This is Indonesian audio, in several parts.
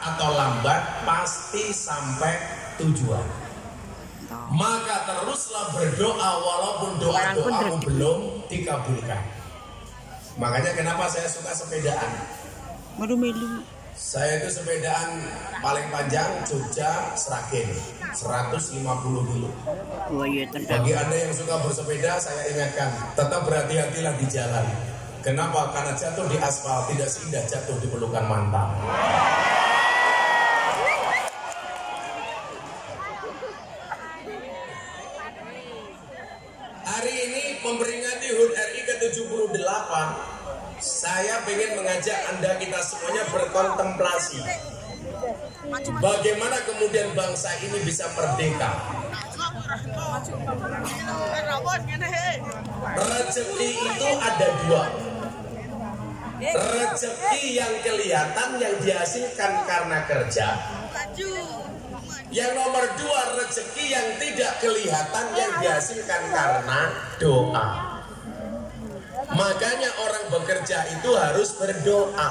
atau lambat pasti sampai tujuan. Maka teruslah berdoa walaupun doa-doamu belum dikabulkan. Makanya kenapa saya suka sepedaan. Saya itu sepedaan paling panjang Jogja Sragen 150 kilo. Bagi Anda yang suka bersepeda, saya ingatkan tetap berhati-hatilah di jalan. Kenapa? Karena jatuh di aspal tidak seindah jatuh di pelukan mantan. Hari ini memperingati HUT RI ke-78. Saya ingin mengajak Anda kita semuanya berkontemplasi. Bagaimana kemudian bangsa ini bisa merdeka. Rezeki itu ada dua. Rezeki yang kelihatan yang dihasilkan karena kerja. Yang nomor dua, rezeki yang tidak kelihatan yang dihasilkan karena doa. Makanya orang bekerja itu harus berdoa.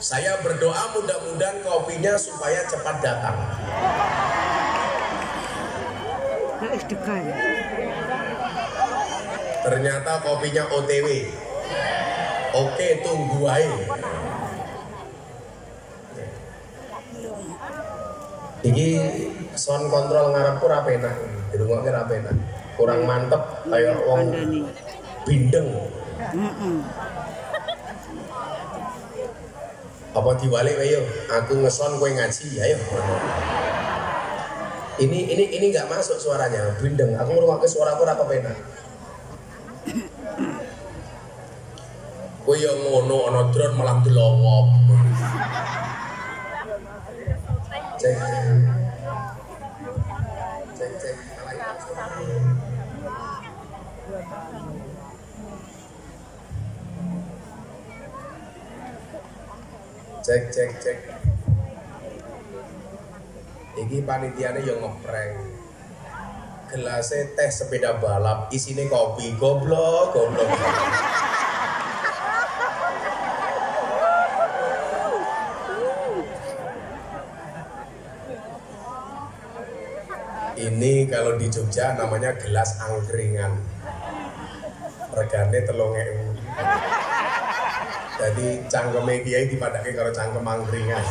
Saya berdoa mudah-mudahan kopinya supaya cepat datang. Ternyata kopinya OTW. Oke, tunggu aja. Ini sound control ngarepku ra penak. Dirungokke ra penak. Kurang mantep kayak wong bindeng. Apa diwalik ayo? Aku ngeson kowe ngaji, ayo. Ini nggak masuk suaranya, bindeng. Aku ngrungokke suaraku ora penak. Kowe yo ngono ana drone malah delowop. Cek. Cek. Iki panitiane yo ngeprank. Gelasnya teh sepeda balap, isine kopi, goblok. Ini kalau di Jogja namanya gelas angkringan. Regane 3.000. Jadi cangkeme kiai dipadake karo cangkem angkringan.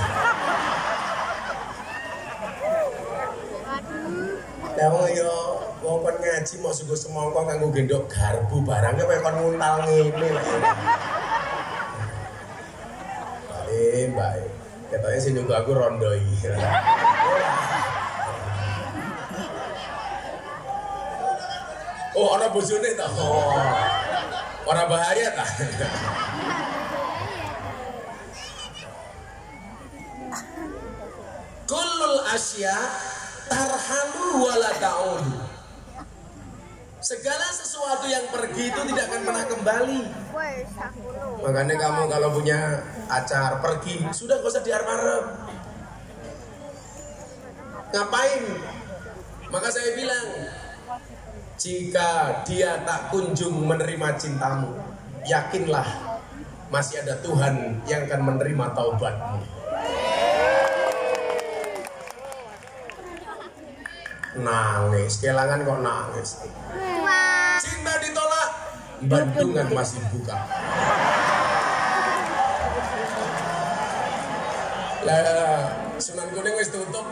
Lah yo wong kon ngaji mau sungguh semangka kanggo gendok garbu barangnya kaya kon nguntal ngene lho. Mbak. Ketoke sing nyunggu aku rondo iki. Oh, ana bojone ta? Oh. Ora bahaya ta? Kullul asya tarhalu wala ta'udu. Segala sesuatu yang pergi itu tidak akan pernah kembali. Makanya kamu kalau punya acar pergi, sudah gak usah diarep-arep. Ngapain? Maka saya bilang, jika dia tak kunjung menerima cintamu, yakinlah masih ada Tuhan yang akan menerima taubatmu. Nangis, kelangan kok nangis. Cinta ditolak, Bandungan masih buka. Lah, Sunan Kuning wis tutup.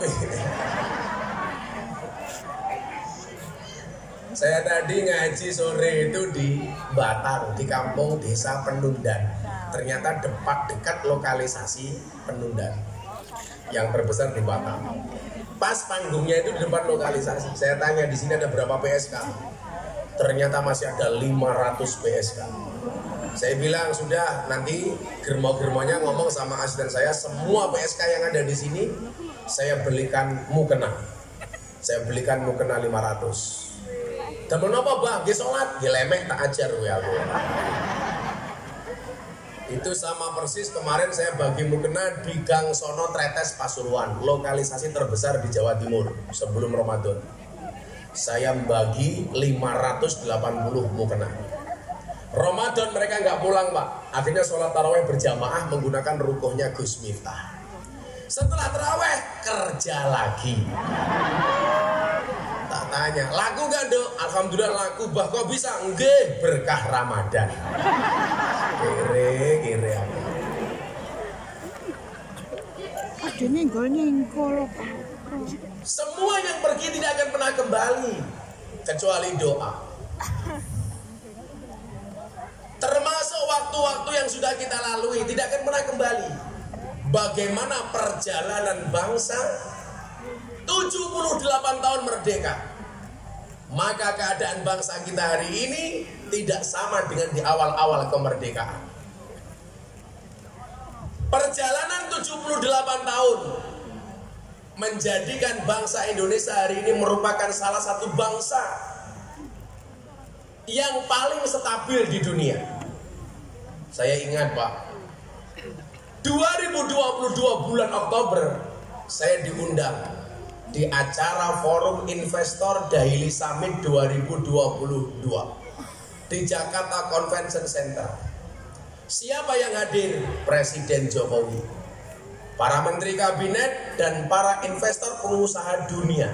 Saya tadi ngaji sore itu di Batang, di kampung desa Penundan. Ternyata dekat lokalisasi Penundan yang terbesar di Batang. Pas panggungnya itu di depan lokalisasi. Saya tanya di sini ada berapa PSK? Ternyata masih ada 500 PSK. Saya bilang sudah, nanti germo-germonya ngomong sama asisten saya, semua PSK yang ada di sini saya belikan mukena. Saya belikan mukena 500. Dan menapa bah, dia sholat, dia lemek tak ajar ya aku. Itu sama persis kemarin saya bagi mukena di Gang Sono Tretes Pasuruan, lokalisasi terbesar di Jawa Timur sebelum Ramadan. Saya bagi 580 mukena. Ramadan mereka nggak pulang pak, akhirnya sholat tarawih berjamaah menggunakan rukuhnya Gus Miftah. Setelah terawih kerja lagi. Tak tanya, laku gak dok? Alhamdulillah laku. Bah kok bisa? Nggih, berkah Ramadan. Kere apa? Aduh nyenggol Pak. Semua yang pergi tidak akan pernah kembali kecuali doa. Termasuk waktu-waktu yang sudah kita lalui tidak akan pernah kembali. Bagaimana perjalanan bangsa 78 tahun merdeka, maka keadaan bangsa kita hari ini tidak sama dengan di awal-awal kemerdekaan. Perjalanan 78 tahun menjadikan bangsa Indonesia hari ini merupakan salah satu bangsa yang paling stabil di dunia. Saya ingat Pak, 2022 bulan Oktober saya diundang di acara Forum Investor Daily Summit 2022 di Jakarta Convention Center. Siapa yang hadir? Presiden Jokowi, para menteri kabinet, dan para investor pengusaha dunia.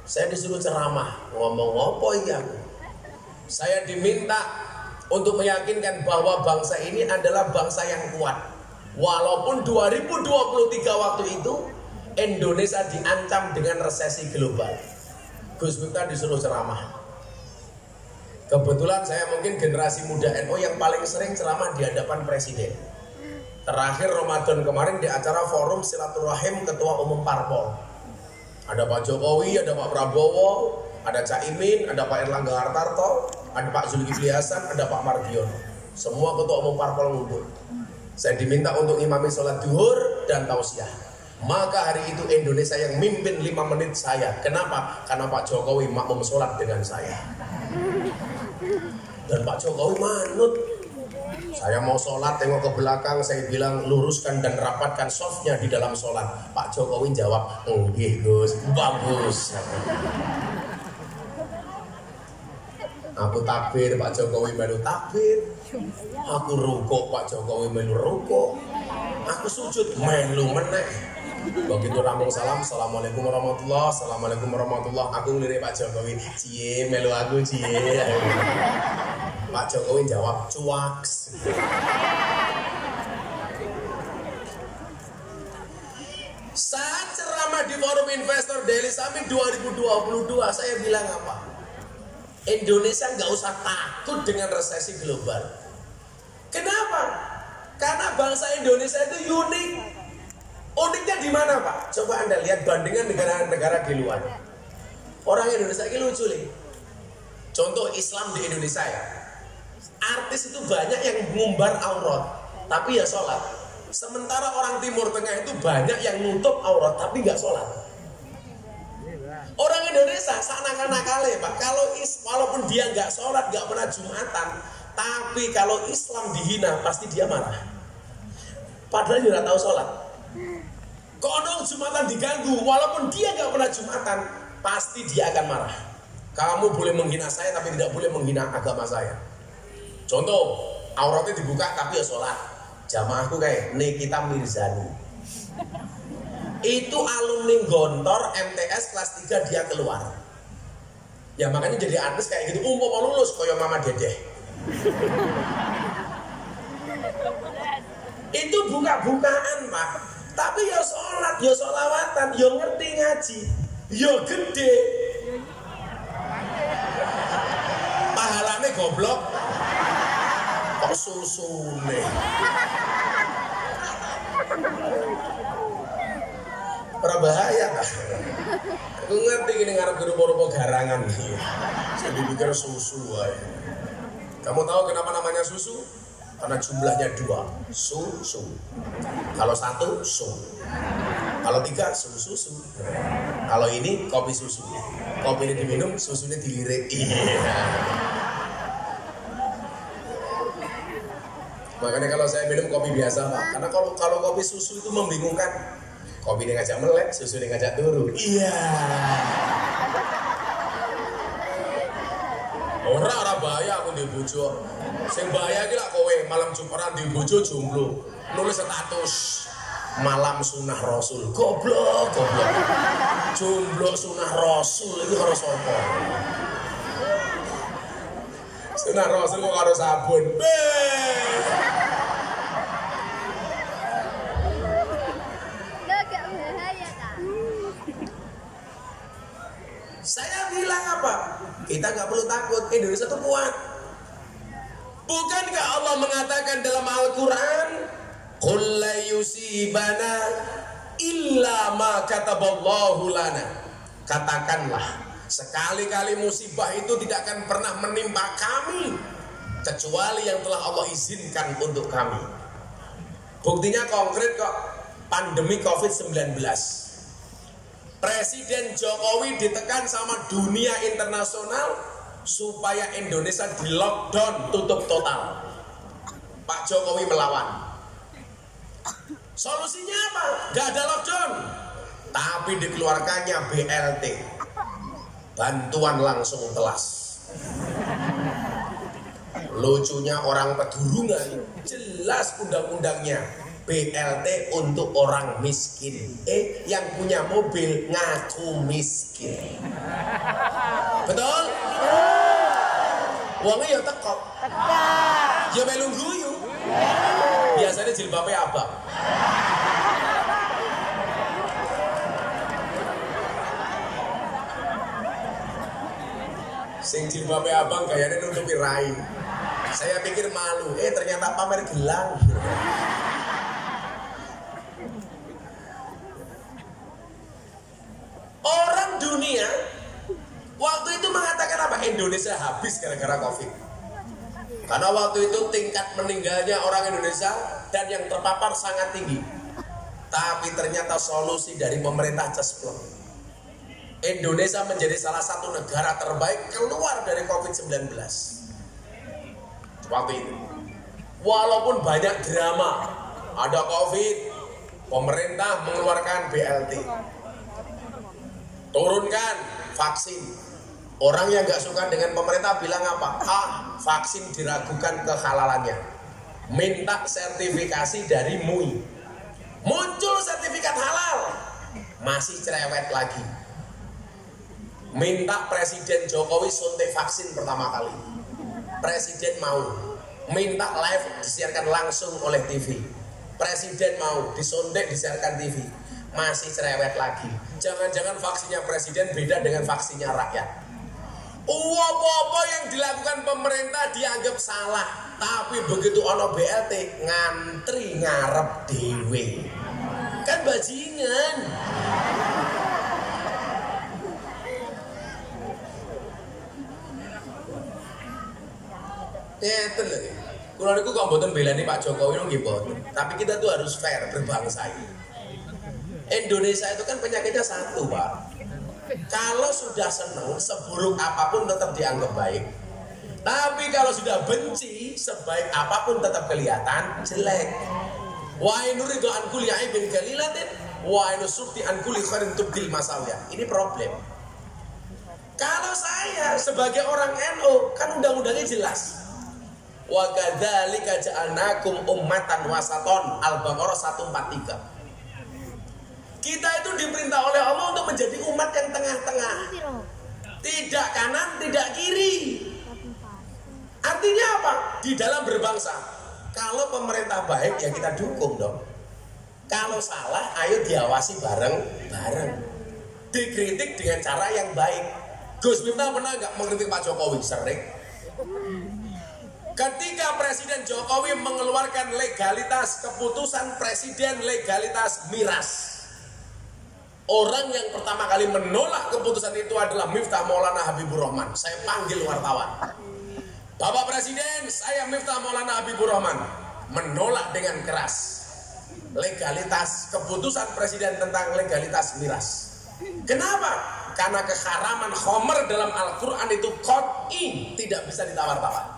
Saya disuruh ceramah, ngomong apa iya. Saya diminta untuk meyakinkan bahwa bangsa ini adalah bangsa yang kuat. Walaupun 2023 waktu itu Indonesia diancam dengan resesi global, Gus Miftah disuruh ceramah. Kebetulan saya mungkin generasi muda NU yang paling sering ceramah di hadapan presiden. Terakhir Ramadan kemarin di acara Forum Silaturahim Ketua Umum Parpol. Ada Pak Jokowi, ada Pak Prabowo, ada Caimin, ada Pak Erlangga Hartarto, ada Pak Zulkifli Hasan, ada Pak Mardiono. Semua Ketua Umum Parpol ngumpul. Saya diminta untuk imami sholat duhur dan tausiah. Maka hari itu Indonesia yang mimpin 5 menit saya. Kenapa? Karena Pak Jokowi makmum sholat dengan saya. Dan Pak Jokowi manut. Saya mau sholat, tengok ke belakang, saya bilang luruskan dan rapatkan softnya di dalam sholat. Pak Jokowi jawab, nggih Gus, bagus. Aku takbir, Pak Jokowi melu takbir. Aku rukuk, Pak Jokowi melu rukuk. Aku sujud, melu meneh. Begitu rambung salam, assalamualaikum warahmatullah, assalamualaikum warahmatullah. Aku ngelirik Pak Jokowi, cie melu aku cie. Pak Jokowi jawab, cuaks. Saat ceramah di Forum Investor Daily Summit 2022, saya bilang apa? Indonesia nggak usah takut dengan resesi global. Kenapa? Karena bangsa Indonesia itu unik. Uniknya di mana Pak? Coba Anda lihat bandingan negara-negara di luar. Orang Indonesia ini lucu nih. Contoh Islam di Indonesia ya. Artis itu banyak yang ngumbar aurat, tapi ya sholat. Sementara orang Timur Tengah itu banyak yang nutup aurat, tapi nggak sholat. Orang Indonesia seanak-anak Pak. Kalau walaupun dia nggak sholat, nggak pernah Jumatan, tapi kalau Islam dihina pasti dia marah. Padahal dia nggak tahu sholat. Kalau Jumatan diganggu, walaupun dia nggak pernah Jumatan, pasti dia akan marah. Kamu boleh menghina saya, tapi tidak boleh menghina agama saya. Contoh, auratnya dibuka tapi ya sholat. Jamaahku kayak Nikita Mirzani. Itu alumni Gontor MTS kelas 3 dia keluar. Ya makanya jadi artis kayak gitu. Mau lulus koyo Mama Dedeh. Itu buka-bukaan Pak. Tapi ya sholat, ya sholawatan, ya ngerti ngaji, ya gede. Pahalanya goblok. Kok susune. Berbahaya kan? Aku ngerti gini ngarep rupa-rupa garangan. Jadi pikir susu aja. Kamu tahu kenapa namanya susu? Karena jumlahnya 2, susu. Kalau 1, su. Kalau 3, susu. Kalau ini kopi susu. Kopi ini diminum, susunya dilirik. Makanya kalau saya minum kopi biasa Pak, karena kalau kopi susu itu membingungkan. Kopi ini ngajak melek, susu ini ngajak turu. Iya. Ora bahaya aku di bojo. Sing bahaya iki lak kowe malam Jumatan di bojo jomblo. Nulis status. malam sunah Rasul. Goblok. Jomblo sunah Rasul itu harus apa? Sunah Rasul kok harus sabun. Saya bilang apa? Kita nggak perlu takut, Indonesia itu kuat. Bukankah Allah mengatakan dalam Al-Quran, "Qul la yusibana illa ma kataballahu lana." Katakanlah, sekali-kali musibah itu tidak akan pernah menimpa kami kecuali yang telah Allah izinkan untuk kami. Buktinya konkret kok, pandemi COVID-19. Presiden Jokowi ditekan sama dunia internasional supaya Indonesia di lockdown, tutup total. Pak Jokowi melawan. Solusinya apa? Gak ada lockdown, tapi dikeluarkannya BLT, bantuan langsung telas. Lucunya orang pedurungan, jelas undang-undangnya BLT untuk orang miskin. Yang punya mobil ngaku miskin. Betul? Wongnya ya tekok. Ya melu guyu. Biasanya jilbabnya abang. Sing jilbabnya abang kayaknya nutupi rai. Saya pikir malu, ternyata pamer gelang. Orang dunia waktu itu mengatakan apa? Indonesia habis gara-gara COVID. Karena waktu itu tingkat meninggalnya orang Indonesia dan yang terpapar sangat tinggi. Tapi ternyata solusi dari pemerintah cesplok. Indonesia menjadi salah satu negara terbaik keluar dari COVID-19. Waktu itu. Walaupun banyak drama, ada COVID, pemerintah mengeluarkan BLT. Turunkan vaksin. Orang yang gak suka dengan pemerintah bilang apa? Vaksin diragukan kehalalannya. Minta sertifikasi dari MUI. Muncul sertifikat halal, masih cerewet lagi. Minta Presiden Jokowi suntik vaksin pertama kali. Presiden mau. Minta live disiarkan langsung oleh TV. Presiden mau disuntik disiarkan TV. Masih cerewet lagi. Jangan-jangan vaksinnya presiden beda dengan vaksinnya rakyat. Apa-apa yang dilakukan pemerintah dianggap salah, tapi begitu ono BLT ngantri ngarep dewe. Kan bajingan. Ngeten lho. Kula niku kok mboten belani Pak Jokowi nggih mboten. Tapi kita tuh harus fair berbangsa ini. Indonesia itu kan penyakitnya satu, Pak. Kalau sudah senang, seburuk apapun tetap dianggap baik. Tapi kalau sudah benci, sebaik apapun tetap kelihatan jelek. Wa inuridu an kulli aibin qalilatin wa inusukti an kulli khairin tubdil masawiya. Ini problem. Kalau saya sebagai orang NU, kan undang-undangnya jelas. Wa kadzalika ja'alnakum ummatan wasaton, Al-Baqarah 143. Kita itu diperintah oleh Allah untuk menjadi umat yang tengah-tengah. Tidak kanan, tidak kiri. Artinya apa? Di dalam berbangsa. Kalau pemerintah baik ya kita dukung dong. Kalau salah ayo diawasi bareng-bareng. Dikritik dengan cara yang baik. Gus Miftah pernah nggak mengkritik Pak Jokowi? Sering. Ketika Presiden Jokowi mengeluarkan legalitas keputusan presiden legalitas miras. Orang yang pertama kali menolak keputusan itu adalah Miftah Maulana Habibur Rahman. Saya panggil wartawan. Bapak Presiden, saya Miftah Maulana Habibur Rahman menolak dengan keras legalitas keputusan Presiden tentang legalitas miras. Kenapa? Karena keharaman khomer dalam Al-Quran itu qat'i, tidak bisa ditawar-tawar.